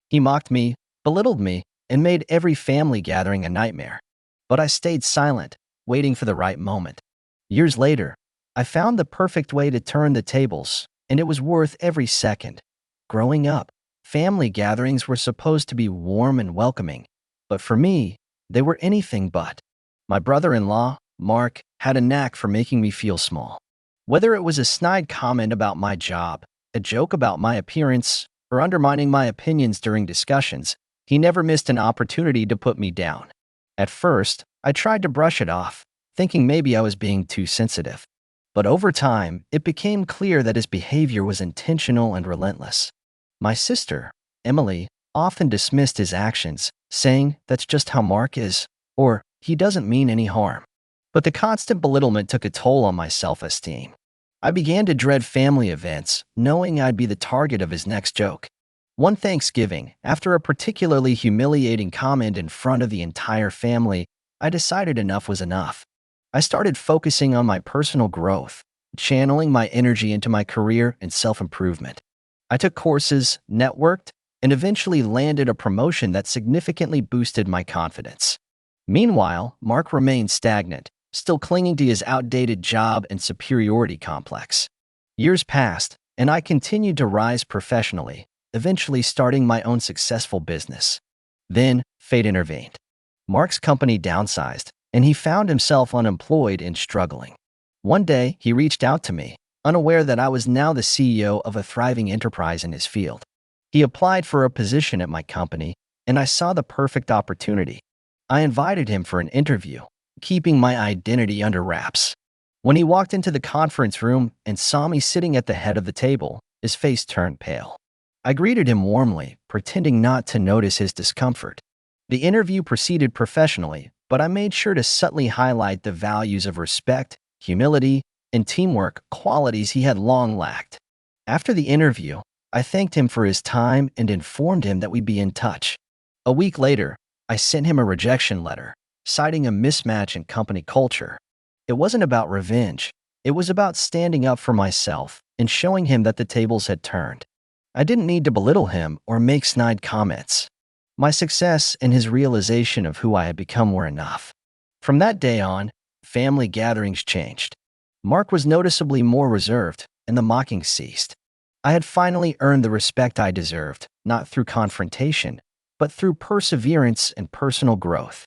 He mocked me, belittled me, and made every family gathering a nightmare. But I stayed silent, waiting for the right moment. Years later, I found the perfect way to turn the tables, and it was worth every second. Growing up, family gatherings were supposed to be warm and welcoming, but for me, they were anything but. My brother-in-law, Mark, had a knack for making me feel small. Whether it was a snide comment about my job, a joke about my appearance, or undermining my opinions during discussions, he never missed an opportunity to put me down. At first, I tried to brush it off, thinking maybe I was being too sensitive. But over time, it became clear that his behavior was intentional and relentless. My sister, Emily, often dismissed his actions, saying that's just how Mark is, or he doesn't mean any harm. But the constant belittlement took a toll on my self-esteem. I began to dread family events, knowing I'd be the target of his next joke. One Thanksgiving, after a particularly humiliating comment in front of the entire family, I decided enough was enough. I started focusing on my personal growth, channeling my energy into my career and self-improvement. I took courses, networked, and eventually landed a promotion that significantly boosted my confidence. Meanwhile, Mark remained stagnant, still clinging to his outdated job and superiority complex. Years passed, and I continued to rise professionally, eventually starting my own successful business. Then, fate intervened. Mark's company downsized, and he found himself unemployed and struggling. One day, he reached out to me, unaware that I was now the CEO of a thriving enterprise in his field. He applied for a position at my company, and I saw the perfect opportunity. I invited him for an interview, keeping my identity under wraps. When he walked into the conference room and saw me sitting at the head of the table, his face turned pale. I greeted him warmly, pretending not to notice his discomfort. The interview proceeded professionally, but I made sure to subtly highlight the values of respect, humility, and teamwork, qualities he had long lacked. After the interview, I thanked him for his time and informed him that we'd be in touch. A week later, I sent him a rejection letter, citing a mismatch in company culture. It wasn't about revenge. It was about standing up for myself and showing him that the tables had turned. I didn't need to belittle him or make snide comments. My success and his realization of who I had become were enough. From that day on, family gatherings changed. Mark was noticeably more reserved, and the mocking ceased. I had finally earned the respect I deserved, not through confrontation, but through perseverance and personal growth.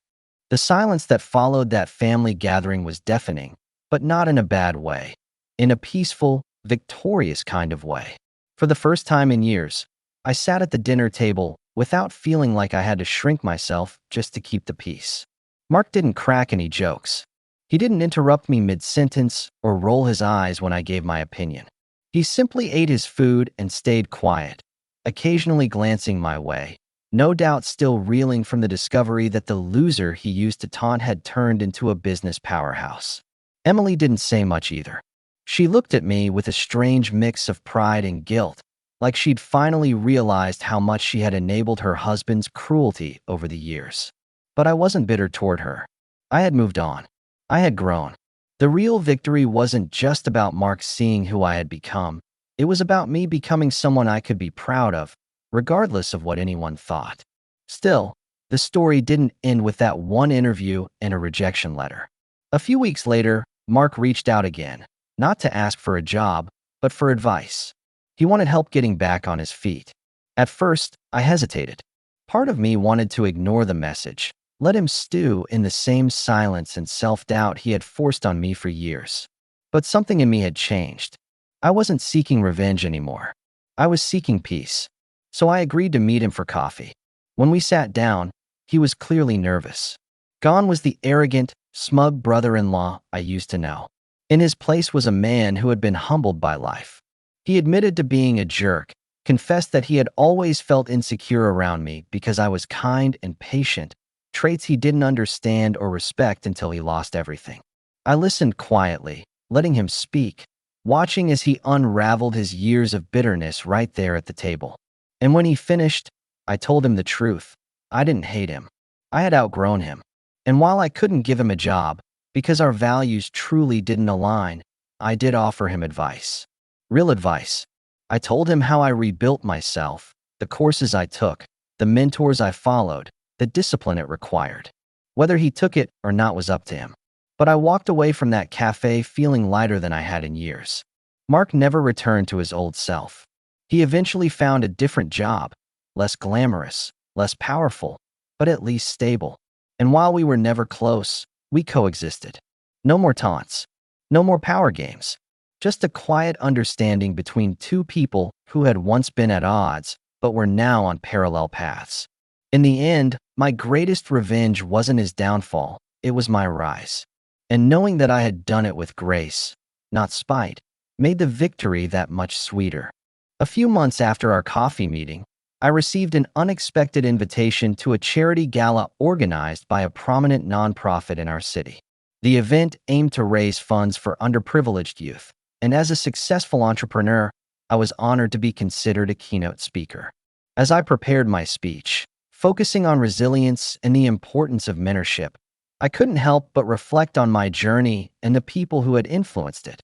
The silence that followed that family gathering was deafening, but not in a bad way, in a peaceful, victorious kind of way. For the first time in years, I sat at the dinner table without feeling like I had to shrink myself just to keep the peace. Mark didn't crack any jokes. He didn't interrupt me mid-sentence or roll his eyes when I gave my opinion. He simply ate his food and stayed quiet, occasionally glancing my way, no doubt still reeling from the discovery that the loser he used to taunt had turned into a business powerhouse. Emily didn't say much either. She looked at me with a strange mix of pride and guilt, like she'd finally realized how much she had enabled her husband's cruelty over the years. But I wasn't bitter toward her. I had moved on. I had grown. The real victory wasn't just about Mark seeing who I had become. It was about me becoming someone I could be proud of, regardless of what anyone thought. Still, the story didn't end with that one interview and a rejection letter. A few weeks later, Mark reached out again, not to ask for a job, but for advice. He wanted help getting back on his feet. At first, I hesitated. Part of me wanted to ignore the message, let him stew in the same silence and self-doubt he had forced on me for years. But something in me had changed. I wasn't seeking revenge anymore. I was seeking peace. So I agreed to meet him for coffee. When we sat down, he was clearly nervous. Gone was the arrogant, smug brother-in-law I used to know. In his place was a man who had been humbled by life. He admitted to being a jerk, confessed that he had always felt insecure around me because I was kind and patient, traits he didn't understand or respect until he lost everything. I listened quietly, letting him speak, watching as he unraveled his years of bitterness right there at the table. And when he finished, I told him the truth. I didn't hate him. I had outgrown him. And while I couldn't give him a job, because our values truly didn't align, I did offer him advice. Real advice. I told him how I rebuilt myself, the courses I took, the mentors I followed, the discipline it required. Whether he took it or not was up to him. But I walked away from that cafe feeling lighter than I had in years. Mark never returned to his old self. He eventually found a different job, less glamorous, less powerful, but at least stable. And while we were never close, we coexisted. No more taunts. No more power games. Just a quiet understanding between two people who had once been at odds, but were now on parallel paths. In the end, my greatest revenge wasn't his downfall, it was my rise. And knowing that I had done it with grace, not spite, made the victory that much sweeter. A few months after our coffee meeting, I received an unexpected invitation to a charity gala organized by a prominent nonprofit in our city. The event aimed to raise funds for underprivileged youth, and as a successful entrepreneur, I was honored to be considered a keynote speaker. As I prepared my speech, focusing on resilience and the importance of mentorship, I couldn't help but reflect on my journey and the people who had influenced it.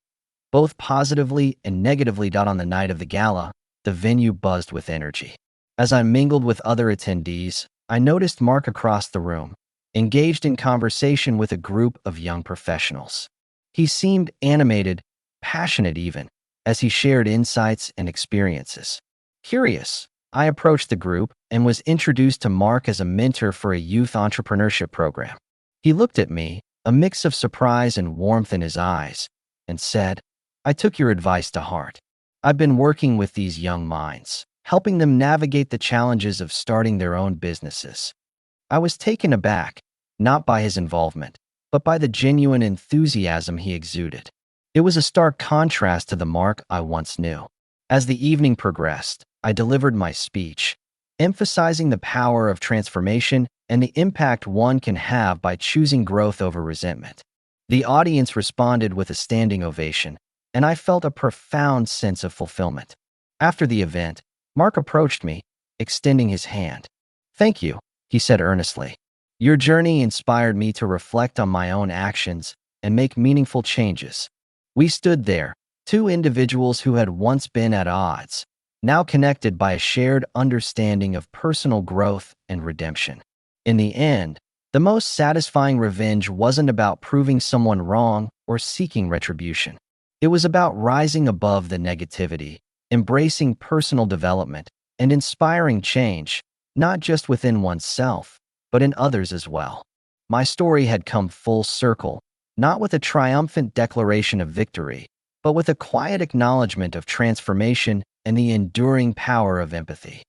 Both positively and negatively. On the night of the gala, the venue buzzed with energy. As I mingled with other attendees, I noticed Mark across the room, engaged in conversation with a group of young professionals. He seemed animated, passionate even, as he shared insights and experiences. Curious, I approached the group and was introduced to Mark as a mentor for a youth entrepreneurship program. He looked at me, a mix of surprise and warmth in his eyes, and said, "I took your advice to heart. I've been working with these young minds, helping them navigate the challenges of starting their own businesses." I was taken aback, not by his involvement, but by the genuine enthusiasm he exuded. It was a stark contrast to the Mark I once knew. As the evening progressed, I delivered my speech, emphasizing the power of transformation and the impact one can have by choosing growth over resentment. The audience responded with a standing ovation, and I felt a profound sense of fulfillment. After the event, Mark approached me, extending his hand. "Thank you," he said earnestly. "Your journey inspired me to reflect on my own actions and make meaningful changes." We stood there, two individuals who had once been at odds, now connected by a shared understanding of personal growth and redemption. In the end, the most satisfying revenge wasn't about proving someone wrong or seeking retribution. It was about rising above the negativity, embracing personal development, and inspiring change, not just within oneself, but in others as well. My story had come full circle, not with a triumphant declaration of victory, but with a quiet acknowledgement of transformation and the enduring power of empathy.